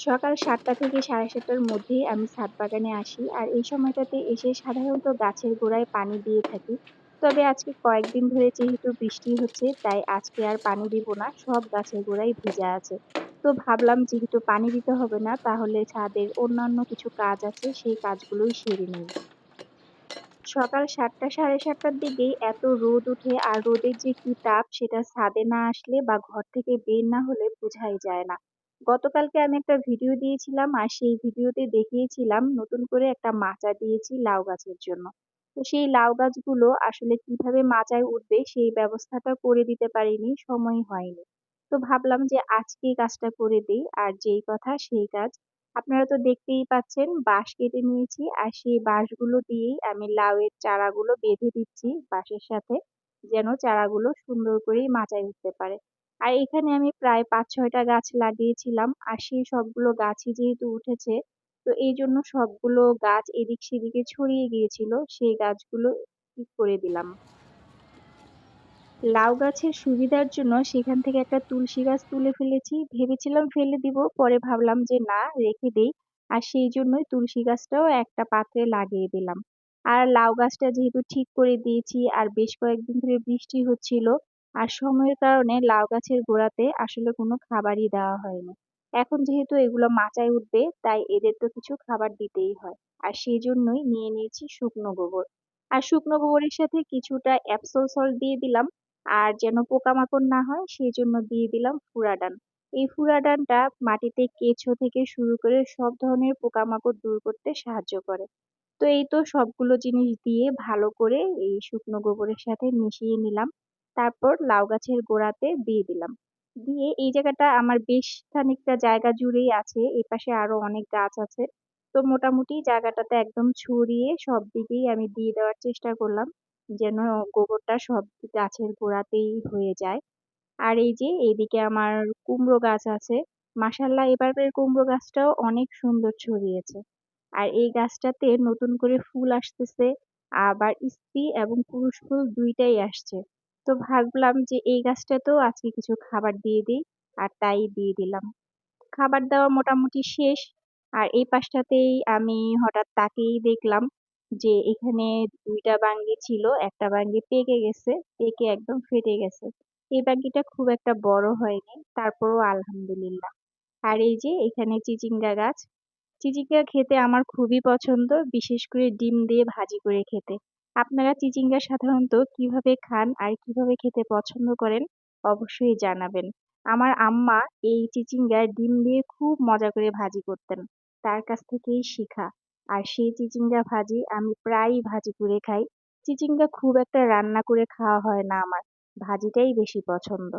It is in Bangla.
সকাল ৭টা থেকে ৭:৩০টার মধ্যেই আমি ছাদ বাগানে আসি। আর এই সময়টাতে এসে সাধারণত গাছের গোড়ায় পানি দিয়ে থাকি। তবে আজকে কয়েকদিন ধরে যেহেতু বৃষ্টি হচ্ছে, তাই আজকে আর পানি দিব না। সব গাছের গোড়ায় ভিজা আছে। তো ভাবলাম যেহেতু পানি দিতে হবে না, তাহলে ছাদের অন্যান্য কিছু কাজ আছে, সেই কাজগুলোই সেরে নেই। সকাল ৭টা ৭:৩০টার দিকেই এত রোদ ওঠে আর রোদের যে কি তাপ সেটা ছাদে না আসলে বা ঘর থেকে বের না হলে বোঝাই যায় না। গতকালকে আমি একটা ভিডিও দিয়েছিলাম আর সেই ভিডিওতে দেখিয়েছিলাম নতুন করে একটা মাচা দিয়েছি লাউ গাছের জন্য। তো সেই লাউ গাছগুলো আসলে কিভাবে মাচায় উঠবে সেই ব্যবস্থাটা করে দিতে পারিনি, সময় হয়নি। তো ভাবলাম যে আজকেই কাজটা করে দেই আর যেই কথা সেই কাজ। আপনারা তো দেখতেই পাচ্ছেন বাঁশ কেটে নিয়েছি আর সেই বাঁশগুলো দিয়েই আমি লাউয়ের চারাগুলো বেঁধে দিচ্ছি বাঁশের সাথে, যেন চারাগুলো সুন্দর করেই মাচায় উঠতে পারে। আর এখানে আমি প্রায় ৫-৬টা গাছ লাগিয়েছিলাম আর সেই সবগুলো গাছই যেহেতু উঠেছে, তো এই জন্য সবগুলো গাছ এদিক সেদিকে ছড়িয়ে গিয়েছিল, সেই গাছগুলো ঠিক করে দিলাম। লাউ গাছের সুবিধার জন্য সেখান থেকে একটা তুলসী গাছ তুলে ফেলেছি। ভেবেছিলাম ফেলে দিব, পরে ভাবলাম যে না, রেখে দেই। আর সেই জন্যই তুলসী গাছটাও একটা পাত্রে লাগিয়ে দিলাম। আর লাউ গাছটা যেহেতু ঠিক করে দিয়েছি আর বেশ কয়েকদিন ধরে বৃষ্টি হচ্ছিল আর সময়ের কারণে লাউ গাছের গোড়াতে আসলে কোনো খাবারই দেওয়া হয়নি। এখন যেহেতু এগুলো মাচায় উঠবে, তাই এদের তো কিছু খাবার দিতেই হয়। আর সেই জন্যই নিয়ে নিয়েছি শুকনো গোবর। আর শুকনো গোবরের সাথে কিছুটা এপসল সল্ট দিয়ে দিলাম। আর যেন পোকামাকড় না হয় সেই জন্য দিয়ে দিলাম ফুরাডান। এই ফুরাডানটা মাটিতে কেঁচো থেকে শুরু করে সব ধরনের পোকামাকড় দূর করতে সাহায্য করে। তো এই তো সবগুলো জিনিস দিয়ে ভালো করে এই শুকনো গোবরের সাথে মিশিয়ে নিলাম। তারপর লাউ গাছের গোড়াতে দিয়ে দিলাম। দিয়ে এই জায়গাটা আমার বেশ খানিকটা জায়গা জুড়েই আছে, এপাশে আরো অনেক গাছ আছে। তো মোটামুটি জায়গাটাতে একদম ছড়িয়ে সব দিকেই আমি দিয়ে দেওয়ার চেষ্টা করলাম, যেন গোবরটা সব গাছের গোড়াতেই হয়ে যায়। আর এই যে এইদিকে আমার কুমড়ো গাছ আছে। মাশাআল্লাহ, এবারের কুমড়ো গাছটাও অনেক সুন্দর ছড়িয়েছে। আর এই গাছটাতে নতুন করে ফুল আসতেছে, আবার স্ত্রী এবং পুরুষ ফুল দুইটাই আসছে। তো ভাবলাম যে এই গাছটাতেও আজকে কিছু খাবার দিয়ে দিই, আর তাই দিয়ে দিলাম। খাবার দেওয়া মোটামুটি শেষ। আর এই পাশটাতেই আমি হঠাৎ তাকিয়েই দেখলাম যে এখানে ২টা বাঙ্গি ছিল, একটা বাঙ্গি পেকে গেছে, পেকে একদম ফেটে গেছে। এই বাঙ্গিটা খুব একটা বড় হয়নি, তারপরও আলহামদুলিল্লাহ। আর এই যে এখানে চিচিঙ্গা গাছ। চিচিঙ্গা খেতে আমার খুবই পছন্দ, বিশেষ করে ডিম দিয়ে ভাজি করে খেতে। আপনারা চিচিঙ্গা সাধারণত কিভাবে খান আর কিভাবে খেতে পছন্দ করেন অবশ্যই জানাবেন। আমার আম্মা এই চিচিঙ্গা ডিম দিয়ে খুব মজা করে ভাজি করতেন। তার কাছ থেকেই শিখা। আর সেই চিচিঙ্গা ভাজি আমি প্রায়ই ভাজি করে খাই। চিচিঙ্গা খুব একটা রান্না করে খাওয়া হয় না আমার। ভাজিটাই বেশি পছন্দ।